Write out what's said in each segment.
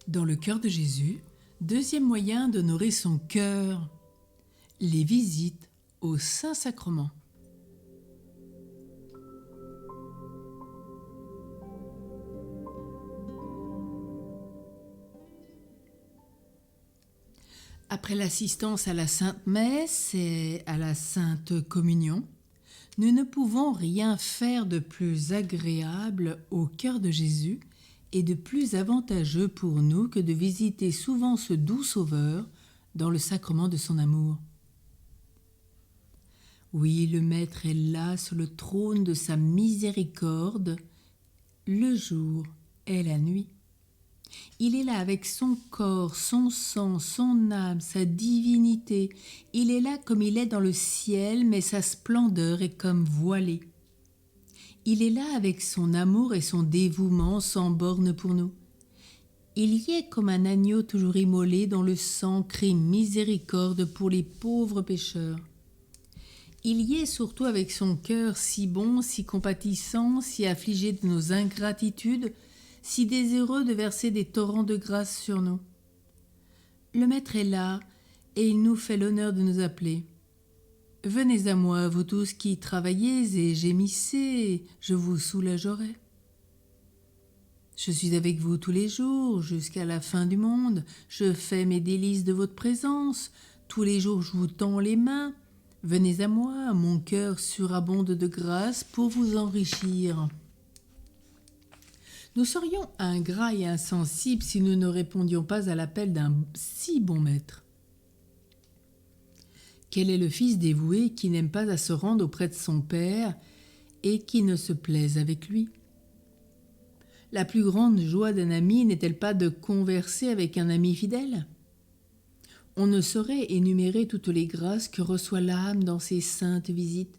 Dans le cœur de Jésus, deuxième moyen d'honorer son cœur, les visites au Saint-Sacrement. Après l'assistance à la Sainte Messe et à la Sainte Communion, nous ne pouvons rien faire de plus agréable au cœur de Jésus et de plus avantageux pour nous que de visiter souvent ce doux Sauveur dans le sacrement de son amour. Oui, le Maître est là sur le trône de sa miséricorde, le jour et la nuit. Il est là avec son corps, son sang, son âme, sa divinité. Il est là comme il est dans le ciel, mais sa splendeur est comme voilée. Il est là avec son amour et son dévouement sans borne pour nous. Il y est comme un agneau toujours immolé dont le sang crie miséricorde pour les pauvres pécheurs. Il y est surtout avec son cœur si bon, si compatissant, si affligé de nos ingratitudes, si désireux de verser des torrents de grâce sur nous. Le Maître est là et il nous fait l'honneur de nous appeler. Venez à moi, vous tous qui travaillez et gémissez, je vous soulagerai. Je suis avec vous tous les jours, jusqu'à la fin du monde. Je fais mes délices de votre présence. Tous les jours, je vous tends les mains. Venez à moi, mon cœur surabonde de grâce pour vous enrichir. Nous serions ingrats et insensibles si nous ne répondions pas à l'appel d'un si bon maître. Quel est le fils dévoué qui n'aime pas à se rendre auprès de son père et qui ne se plaise avec lui? La plus grande joie d'un ami n'est-elle pas de converser avec un ami fidèle? On ne saurait énumérer toutes les grâces que reçoit l'âme dans ces saintes visites.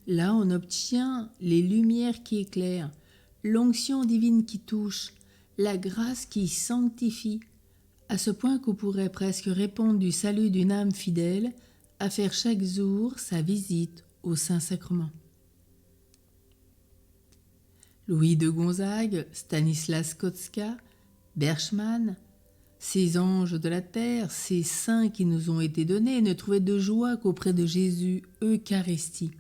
Là, on obtient les lumières qui éclairent, l'onction divine qui touche, la grâce qui sanctifie, à ce point qu'on pourrait presque répondre du salut d'une âme fidèle à faire chaque jour sa visite au Saint-Sacrement. Louis de Gonzague, Stanislas Kostka, Berchmann, ces anges de la terre, ces saints qui nous ont été donnés, ne trouvaient de joie qu'auprès de Jésus, Eucharistie.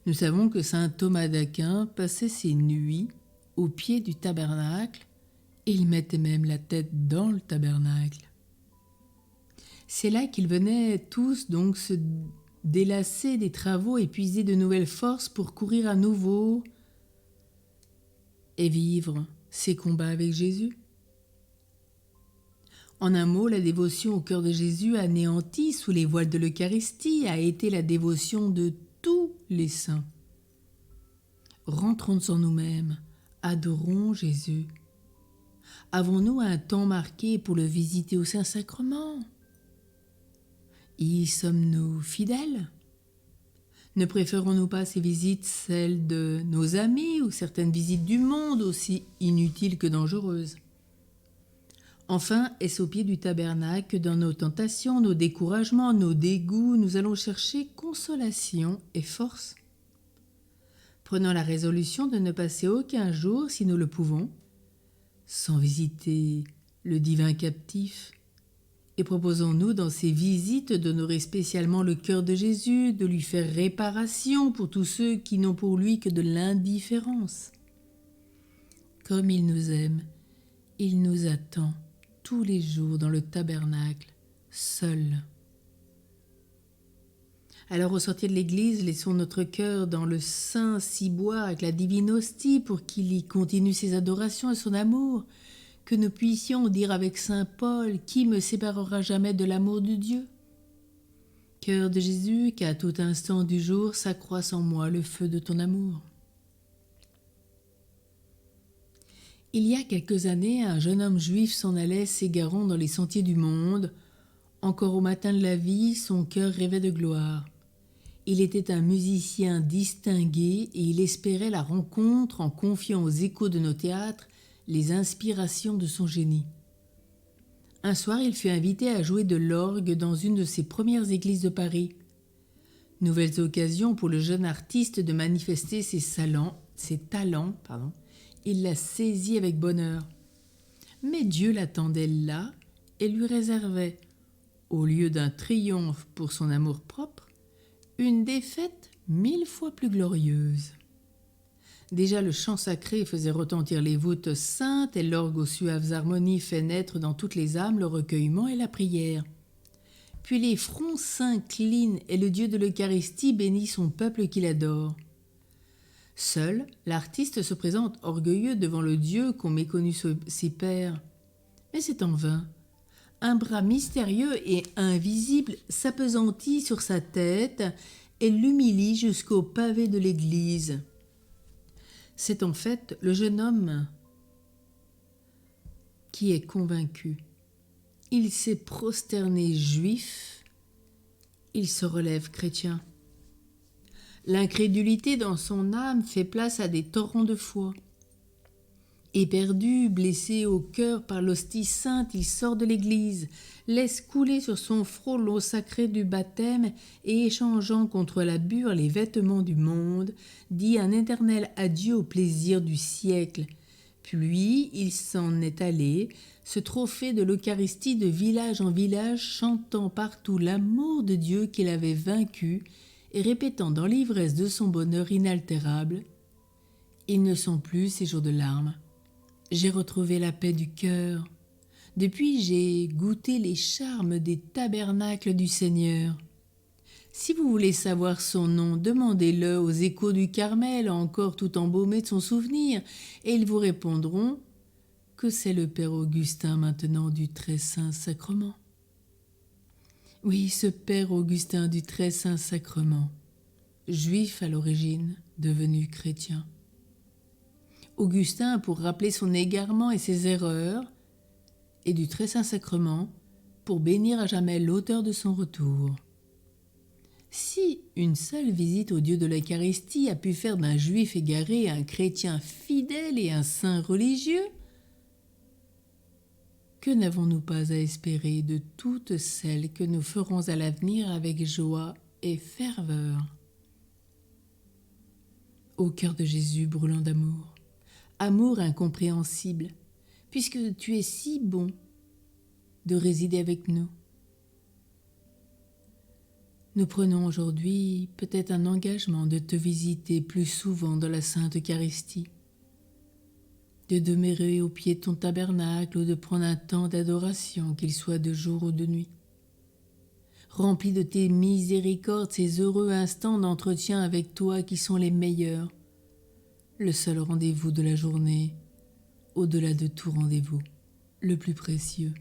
Nous savons que saint Thomas d'Aquin passait ses nuits au pied du tabernacle et il mettait même la tête dans le tabernacle. C'est là qu'ils venaient tous donc se délasser des travaux et puiser de nouvelles forces pour courir à nouveau et vivre ces combats avec Jésus. En un mot, la dévotion au cœur de Jésus anéantie sous les voiles de l'Eucharistie a été la dévotion de tous les saints. Rentrons en nous-mêmes, adorons Jésus. Avons-nous un temps marqué pour le visiter au Saint-Sacrement? Y sommes-nous fidèles? Ne préférons-nous pas ces visites celles de nos amis ou certaines visites du monde aussi inutiles que dangereuses? Enfin, est-ce au pied du tabernacle que dans nos tentations, nos découragements, nos dégoûts, nous allons chercher consolation et force? Prenons la résolution de ne passer aucun jour, si nous le pouvons, sans visiter le divin captif. Et proposons-nous dans ces visites d'honorer spécialement le cœur de Jésus, de lui faire réparation pour tous ceux qui n'ont pour lui que de l'indifférence. Comme il nous aime, il nous attend tous les jours dans le tabernacle, seul. Alors au sortir de l'église, laissons notre cœur dans le saint ciboire avec la divine hostie pour qu'il y continue ses adorations et son amour, que nous puissions dire avec saint Paul, qui me séparera jamais de l'amour de Dieu? Cœur de Jésus, qu'à tout instant du jour s'accroisse en moi le feu de ton amour. Il y a quelques années, un jeune homme juif s'en allait s'égarant dans les sentiers du monde. Encore au matin de la vie, son cœur rêvait de gloire. Il était un musicien distingué et il espérait la rencontre en confiant aux échos de nos théâtres les inspirations de son génie. Un soir, il fut invité à jouer de l'orgue dans une de ses premières églises de Paris. Nouvelles occasions pour le jeune artiste de manifester ses talents, il la saisit avec bonheur. Mais Dieu l'attendait là et lui réservait, au lieu d'un triomphe pour son amour-propre, une défaite 1000 fois plus glorieuse. Déjà le chant sacré faisait retentir les voûtes saintes et l'orgue aux suaves harmonies fait naître dans toutes les âmes le recueillement et la prière. Puis les fronts s'inclinent et le Dieu de l'Eucharistie bénit son peuple qui l'adore. Seul, l'artiste se présente orgueilleux devant le Dieu qu'ont méconnu ses pères. Mais c'est en vain. Un bras mystérieux et invisible s'appesantit sur sa tête et l'humilie jusqu'au pavé de l'église. C'est en fait le jeune homme qui est convaincu. Il s'est prosterné juif, il se relève chrétien. L'incrédulité dans son âme fait place à des torrents de foi. Éperdu, blessé au cœur par l'hostie sainte, il sort de l'église, laisse couler sur son front l'eau sacrée du baptême et échangeant contre la bure les vêtements du monde, dit un éternel adieu au plaisir du siècle. Puis il s'en est allé, ce trophée de l'Eucharistie de village en village, chantant partout l'amour de Dieu qu'il avait vaincu et répétant dans l'ivresse de son bonheur inaltérable « Ils ne sont plus ces jours de larmes. J'ai retrouvé la paix du cœur. Depuis, j'ai goûté les charmes des tabernacles du Seigneur. Si vous voulez savoir son nom, demandez-le aux échos du Carmel, encore tout embaumé de son souvenir, et ils vous répondront que c'est le Père Augustin maintenant du Très Saint Sacrement. Oui, ce Père Augustin du Très Saint Sacrement, juif à l'origine, devenu chrétien. Augustin, pour rappeler son égarement et ses erreurs, et du Très Saint Sacrement, pour bénir à jamais l'auteur de son retour. Si une seule visite au Dieu de l'Eucharistie a pu faire d'un juif égaré un chrétien fidèle et un saint religieux, que n'avons-nous pas à espérer de toutes celles que nous ferons à l'avenir avec joie et ferveur? Au cœur de Jésus brûlant d'amour, amour incompréhensible, puisque tu es si bon de résider avec nous. Nous prenons aujourd'hui peut-être un engagement de te visiter plus souvent dans la Sainte Eucharistie, de demeurer au pied de ton tabernacle ou de prendre un temps d'adoration, qu'il soit de jour ou de nuit. Remplis de tes miséricordes ces heureux instants d'entretien avec toi qui sont les meilleurs, le seul rendez-vous de la journée, au-delà de tout rendez-vous, le plus précieux.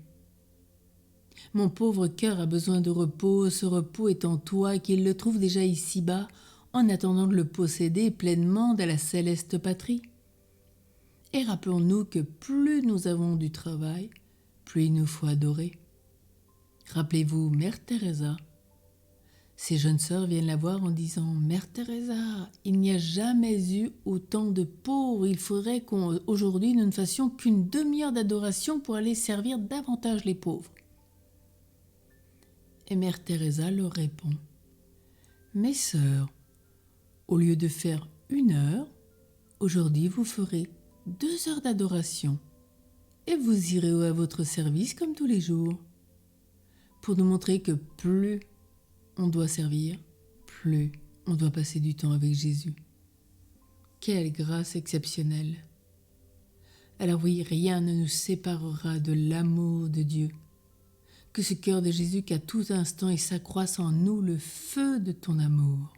Mon pauvre cœur a besoin de repos, ce repos est en toi, qu'il le trouve déjà ici-bas, en attendant de le posséder pleinement dans la céleste patrie. Et rappelons-nous que plus nous avons du travail, plus il nous faut adorer. Rappelez-vous Mère Teresa. Ces jeunes sœurs viennent la voir en disant « Mère Teresa, il n'y a jamais eu autant de pauvres, il faudrait qu'aujourd'hui nous ne fassions qu'une demi-heure d'adoration pour aller servir davantage les pauvres. » Et Mère Teresa leur répond « Mes sœurs, au lieu de faire 1 heure, aujourd'hui vous ferez 2 heures d'adoration et vous irez à votre service comme tous les jours. » Pour nous montrer que plus on doit servir, plus on doit passer du temps avec Jésus. Quelle grâce exceptionnelle! Alors oui, rien ne nous séparera de l'amour de Dieu. Que ce cœur de Jésus qu'à tout instant il s'accroisse en nous le feu de ton amour.